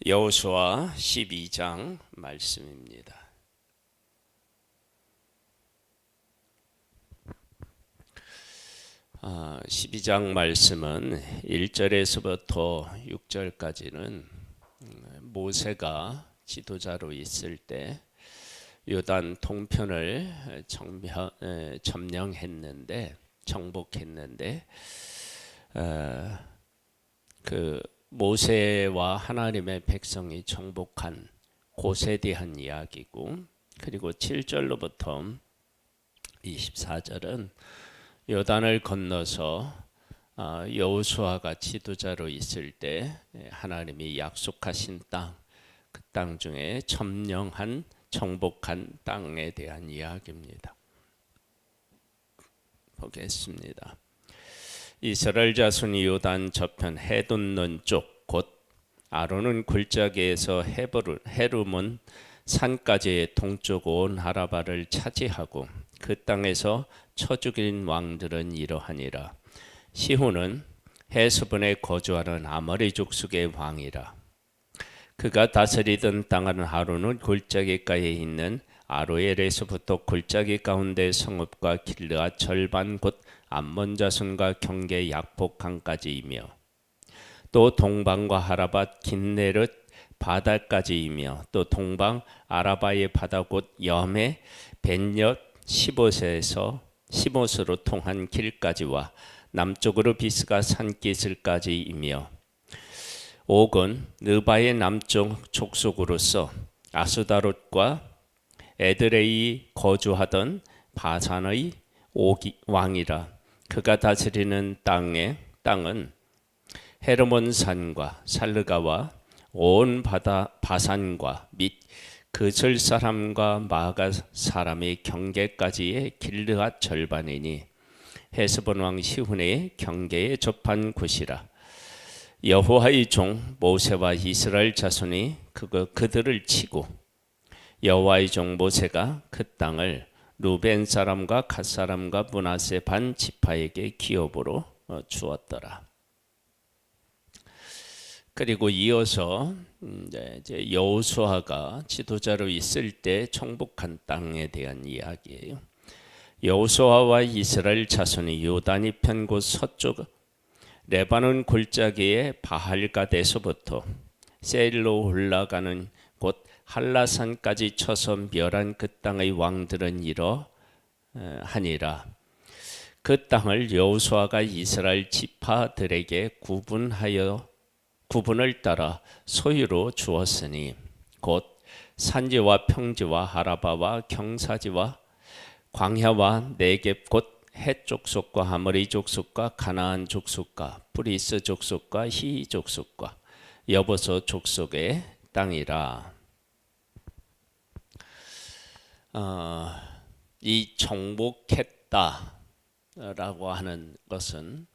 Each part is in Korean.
여호수아 12장 말씀입니다. 아, 12장 말씀은 1절에서부터 6절까지는 모세가 지도자로 있을 때 요단 동편을 점령했는데 정복했는데 그 모세와 하나님의 백성이 정복한 곳에 대한 이야기고, 그리고 7절로부터 24절은 요단을 건너서 여호수아가 지도자로 있을 때 하나님이 약속하신 땅, 그 땅 중에 점령한 정복한 땅에 대한 이야기입니다. 보겠습니다. 이스라엘 자손이 요단 저편 해 돋는 쪽 곧 아론은 굴짜기에서 헤르몬 산까지의 동쪽 온 아라바를 차지하고 그 땅에서 쳐 죽인 왕들은 이러하니라. 시혼은 헤스본에 거주하는 아모리 족속의 왕이라. 그가 다스리던 땅은 아론은 골짜기가에 있는 아로엘에서부터 골짜기 가운데 성읍과 길르앗 절반 곧 암몬 자손과 경계 약복강까지이며 또 동방과 하라밧 긴네릇 바다까지이며 또 동방 아라바의 바다 곧 염해 벤엿 시봇으로 통한 길까지와 남쪽으로 비스가 산기슭까지이며 옥은 느바의 남쪽 족속으로서 아수다롯과 에드레이 거주하던 바산의 왕이라. 그가 다스리는 땅은 헤르몬 산과 살르가와 온 바산과 및 그슬 사람과 마가 사람의 경계까지의 길르앗 절반이니 헤스본 왕 시훈의 경계에 접한 곳이라. 여호와의 종 모세와 이스라엘 자손이 그들을 치고 여호와의 종 모세가 그 땅을 루벤 사람과 갓 사람과 므낫세 반 지파에게 기업으로 주었더라. 그리고 이어서 이제 여호수아가 지도자로 있을 때 정복한 땅에 대한 이야기예요. 여호수아와 이스라엘 자손이 요단이 편 곳 서쪽 레바논 골짜기의 바할갓에서부터 세일로 올라가는 곳 한라산까지 쳐서 멸한 그 땅의 왕들은 이러하니라. 그 땅을 여호수아가 이스라엘 지파들에게 구분을 따라 소유로 주었으니 곧 산지와 평지와 아라바와 경사지와 광야와 네겝 곧 헷 족속과 아모리 족속과 가나안 족속과 브리스 족속과 히 족속과 여보서 족속의 땅이라. 이 정복했다라고 하는 것은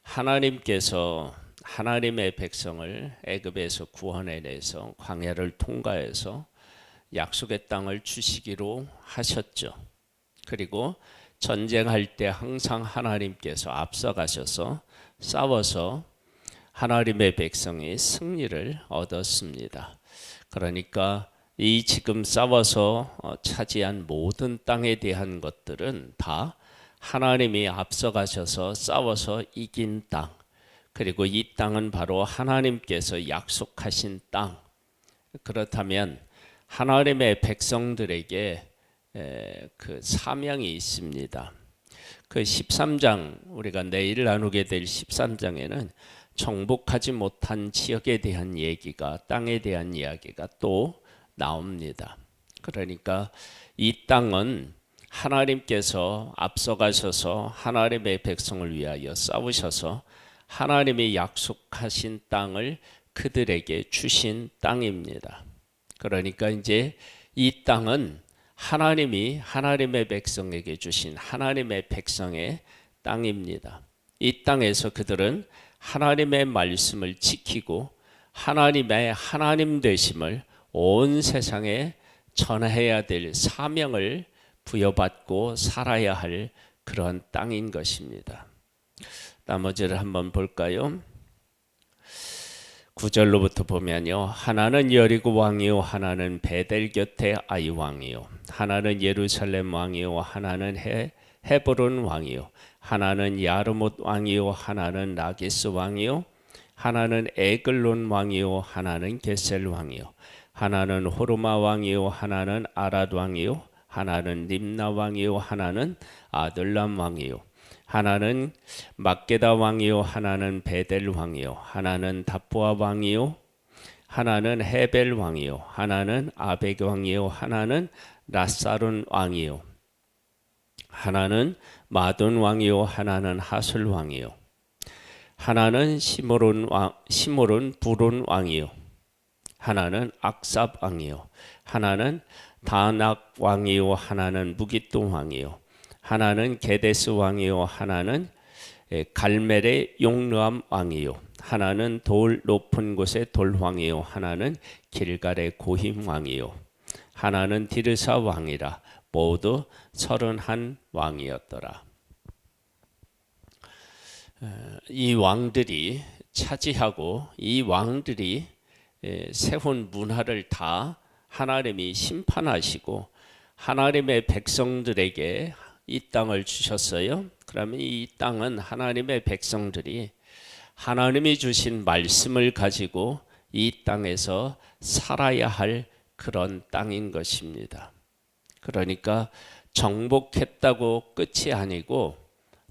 하나님께서 하나님의 백성을 애굽에서 구원해내서 광야를 통과해서 약속의 땅을 주시기로 하셨죠. 그리고 전쟁할 때 항상 하나님께서 앞서가셔서 싸워서 하나님의 백성이 승리를 얻었습니다. 그러니까 이 지금 싸워서 차지한 모든 땅에 대한 것들은 다 하나님이 앞서가셔서 싸워서 이긴 땅, 그리고 이 땅은 바로 하나님께서 약속하신 땅. 그렇다면 하나님의 백성들에게 그 사명이 있습니다. 그 13장, 우리가 내일 나누게 될 13장에는 정복하지 못한 지역에 대한 얘기가, 땅에 대한 이야기가 또 나옵니다. 그러니까 이 땅은 하나님께서 앞서가셔서 하나님의 백성을 위하여 싸우셔서 하나님이 약속하신 땅을 그들에게 주신 땅입니다. 그러니까 이제 이 땅은 하나님이 하나님의 백성에게 주신 하나님의 백성의 땅입니다. 이 땅에서 그들은 하나님의 말씀을 지키고 하나님의 하나님 되심을 온 세상에 전해야 될 사명을 부여받고 살아야 할 그런 땅인 것입니다. 나머지를 한번 볼까요? 구절로부터 보면요. 하나는 여리고 왕이요 하나는 베델 곁에 아이 왕이요 하나는 예루살렘 왕이요 하나는 헤브론 왕이요 하나는 야르못 왕이요 하나는 라기스 왕이요 하나는 에글론 왕이요 하나는 게셀 왕이요 하나는 호르마 왕이요 하나는 아랏 왕이요 하나는 림나 왕이요 하나는 아들람 왕이요 하나는 막게다 왕이요 하나는 베델 왕이요 하나는 다보아 왕이요 하나는 헤벨 왕이요 하나는 아벡 왕이요 하나는 라사룬 왕이요 하나는 마돈 왕이요 하나는 하술 왕이요 하나는 시므론 부론 왕이요 하나는 악삽 왕이요 하나는 다낙 왕이요 하나는 무깃동 왕이요 하나는 게데스 왕이요 하나는 갈멜의 용르암 왕이요 하나는 돌 높은 곳의 돌 왕이요 하나는 길갈의 고힘 왕이요 하나는 디르사 왕이라 모두 31 왕이었더라. 이 왕들이 차지하고 이 왕들이 세운 문화를 다 하나님이 심판하시고 하나님의 백성들에게 이 땅을 주셨어요. 그러면 이 땅은 하나님의 백성들이 하나님이 주신 말씀을 가지고 이 땅에서 살아야 할 그런 땅인 것입니다. 그러니까 정복했다고 끝이 아니고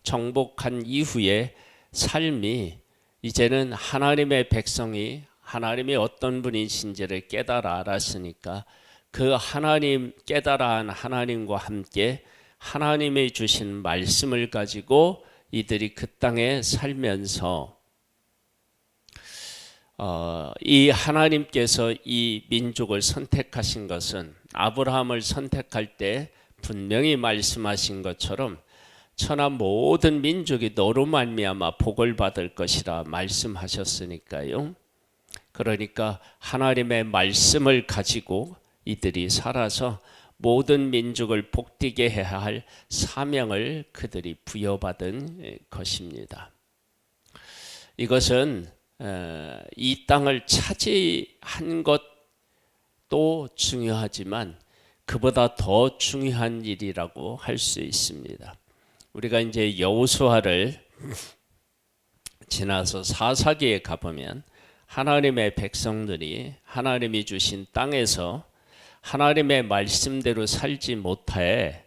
정복한 이후에 삶이 이제는 하나님의 백성이 하나님이 어떤 분이신지를 깨달아 알았으니까 그 하나님 깨달아 하나님과 함께 하나님이 주신 말씀을 가지고 이들이 그 땅에 살면서 이 하나님께서 이 민족을 선택하신 것은 아브라함을 선택할 때 분명히 말씀하신 것처럼 천하 모든 민족이 너로 말미암아 복을 받을 것이라 말씀하셨으니까요. 그러니까 하나님의 말씀을 가지고 이들이 살아서 모든 민족을 복되게 해야 할 사명을 그들이 부여받은 것입니다. 이것은 이 땅을 차지한 것도 중요하지만 그보다 더 중요한 일이라고 할 수 있습니다. 우리가 이제 여호수아를 지나서 사사기에 가보면 하나님의 백성들이 하나님이 주신 땅에서 하나님의 말씀대로 살지 못해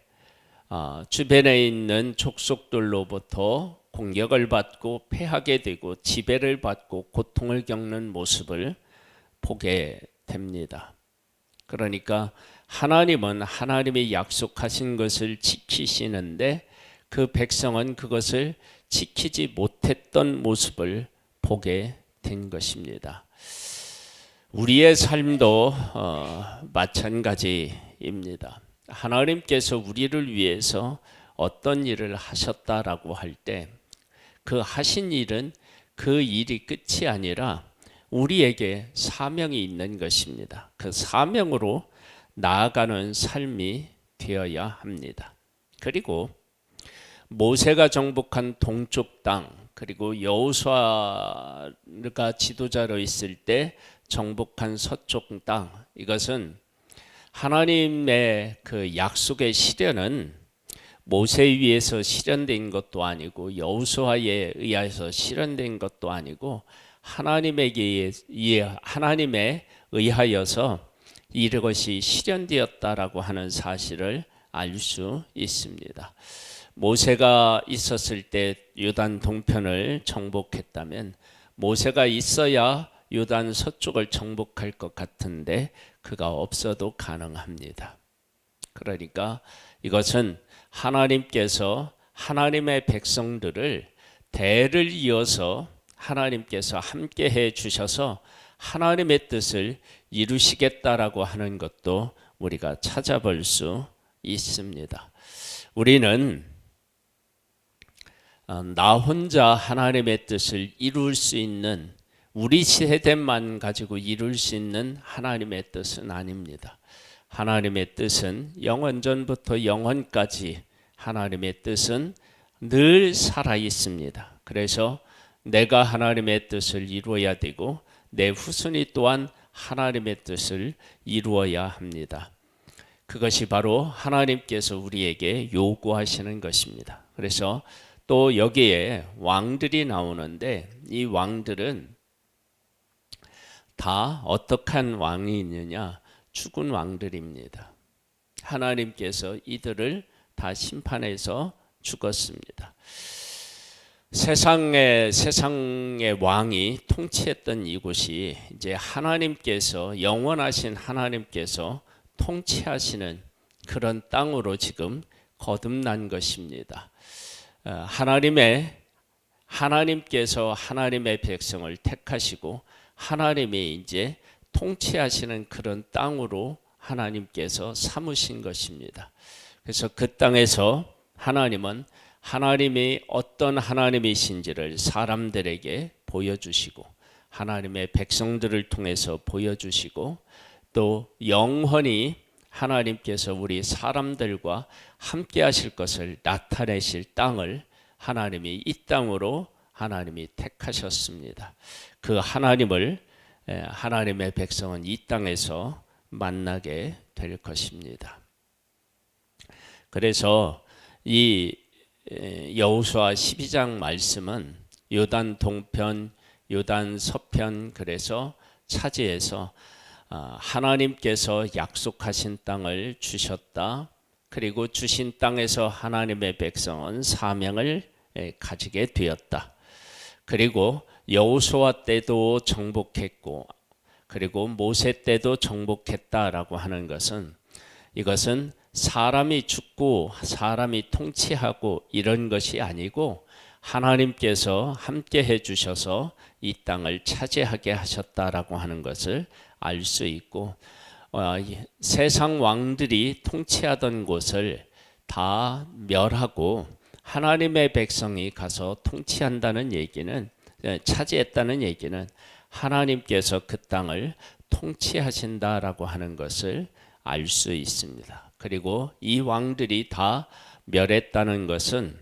주변에 있는 족속들로부터 공격을 받고 패하게 되고 지배를 받고 고통을 겪는 모습을 보게 됩니다. 그러니까 하나님은 하나님이 약속하신 것을 지키시는데 그 백성은 그것을 지키지 못했던 모습을 보게 된 것입니다. 우리의 삶도 마찬가지입니다. 하나님께서 우리를 위해서 어떤 일을 하셨다라고 할 때 그 하신 일은 그 일이 끝이 아니라 우리에게 사명이 있는 것입니다. 그 사명으로 나아가는 삶이 되어야 합니다. 그리고 모세가 정복한 동쪽 땅 그리고 여호수아가 지도자로 있을 때 정복한 서쪽 땅 이것은 하나님의 그 약속의 실현은 모세에 의해서 실현된 것도 아니고 여호수아에 의해서 실현된 것도 아니고 하나님에 의하여서 이것이 실현되었다라고 하는 사실을 알 수 있습니다. 모세가 있었을 때 요단 동편을 정복했다면 모세가 있어야 요단 서쪽을 정복할 것 같은데 그가 없어도 가능합니다. 그러니까 이것은 하나님께서 하나님의 백성들을 대를 이어서 하나님께서 함께 해 주셔서 하나님의 뜻을 이루시겠다라고 하는 것도 우리가 찾아볼 수 있습니다. 우리는 나 혼자 하나님의 뜻을 이룰 수 있는 우리 세대만 가지고 이룰 수 있는 하나님의 뜻은 아닙니다. 하나님의 뜻은 영원전부터 영원까지 하나님의 뜻은 늘 살아 있습니다. 그래서 내가 하나님의 뜻을 이루어야 되고 내 후손이 또한 하나님의 뜻을 이루어야 합니다. 그것이 바로 하나님께서 우리에게 요구하시는 것입니다. 그래서 또 여기에 왕들이 나오는데 이 왕들은 다 어떠한 왕이 있느냐? 죽은 왕들입니다. 하나님께서 이들을 다 심판해서 죽었습니다. 세상의 왕이 통치했던 이곳이 이제 하나님께서 영원하신 하나님께서 통치하시는 그런 땅으로 지금 거듭난 것입니다. 하나님께서 하나님의 백성을 택하시고 하나님이 이제 통치하시는 그런 땅으로 하나님께서 삼으신 것입니다. 그래서 그 땅에서 하나님은 하나님이 어떤 하나님이신지를 사람들에게 보여주시고 하나님의 백성들을 통해서 보여주시고 또 영원히 하나님께서 우리 사람들과 함께 하실 것을 나타내실 땅을 하나님이 이 땅으로 하나님이 택하셨습니다. 그 하나님을 하나님의 백성은 이 땅에서 만나게 될 것입니다. 그래서 이 여호수아 12장 말씀은 요단 동편, 요단 서편 그래서 차지해서 하나님께서 약속하신 땅을 주셨다. 그리고 주신 땅에서 하나님의 백성은 사명을 가지게 되었다. 그리고 여호수아 때도 정복했고 그리고 모세 때도 정복했다라고 하는 것은 이것은 사람이 죽고 사람이 통치하고 이런 것이 아니고 하나님께서 함께 해주셔서 이 땅을 차지하게 하셨다라고 하는 것을 알 수 있고 세상 왕들이 통치하던 곳을 다 멸하고 하나님의 백성이 가서 통치한다는 얘기는 차지했다는 얘기는 하나님께서 그 땅을 통치하신다라고 하는 것을 알 수 있습니다. 그리고 이 왕들이 다 멸했다는 것은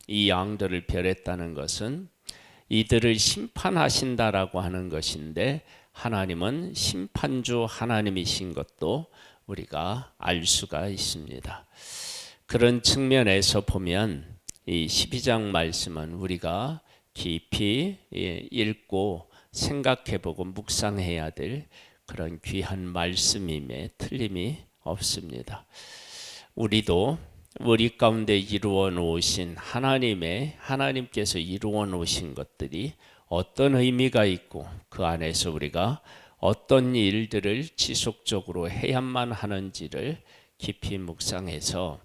이 왕들을 멸했다는 것은 이들을 심판하신다라고 하는 것인데 하나님은 심판주 하나님이신 것도 우리가 알 수가 있습니다. 그런 측면에서 보면 이 12장 말씀은 우리가 깊이 읽고 생각해보고 묵상해야 될 그런 귀한 말씀임에 틀림이 없습니다. 우리도 우리 가운데 이루어 놓으신 하나님께서 이루어 놓으신 것들이 어떤 의미가 있고 그 안에서 우리가 어떤 일들을 지속적으로 해야만 하는지를 깊이 묵상해서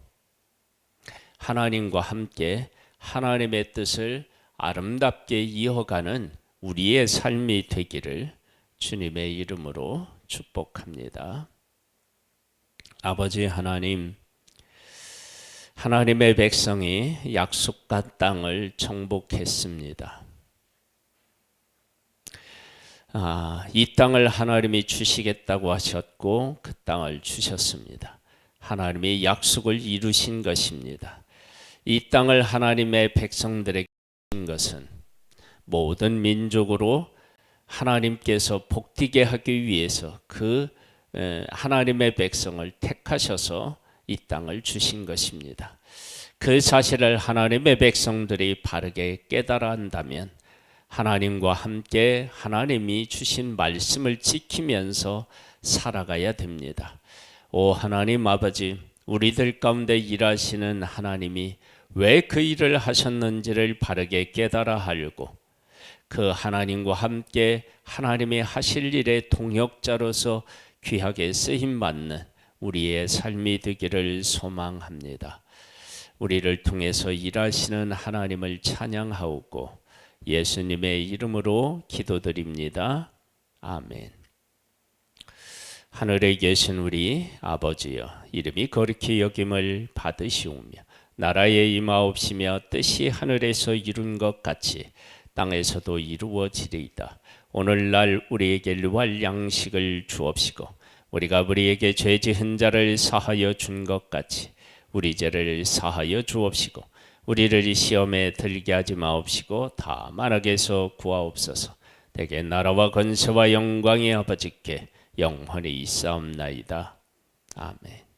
하나님과 함께 하나님의 뜻을 아름답게 이어가는 우리의 삶이 되기를 주님의 이름으로 축복합니다. 아버지 하나님, 하나님의 백성이 약속한 땅을 정복했습니다. 이 땅을 하나님이 주시겠다고 하셨고 그 땅을 주셨습니다. 하나님이 약속을 이루신 것입니다. 이 땅을 하나님의 백성들에게 주신 것은 모든 민족으로 하나님께서 복되게 하기 위해서 그 하나님의 백성을 택하셔서 이 땅을 주신 것입니다. 그 사실을 하나님의 백성들이 바르게 깨달아 한다면 하나님과 함께 하나님이 주신 말씀을 지키면서 살아가야 됩니다. 오 하나님 아버지, 우리들 가운데 일하시는 하나님이 왜 그 일을 하셨는지를 바르게 깨달아 알고 그 하나님과 함께 하나님이 하실 일의 동역자로서 귀하게 쓰임받는 우리의 삶이 되기를 소망합니다. 우리를 통해서 일하시는 하나님을 찬양하오고 예수님의 이름으로 기도드립니다. 아멘. 하늘에 계신 우리 아버지여, 이름이 거룩히 여김을 받으시오며 나라의 임하옵시며 뜻이 하늘에서 이룬 것 같이 땅에서도 이루어지리이다. 오늘날 우리에게 일할 양식을 주옵시고 우리가 우리에게 죄 지은 자를 사하여 준 것 같이 우리 죄를 사하여 주옵시고 우리를 시험에 들게 하지 마옵시고 다만 악에서 구하옵소서. 내게 나라와 권세와 영광이 아버지께 영원히 있사옵나이다. 아멘.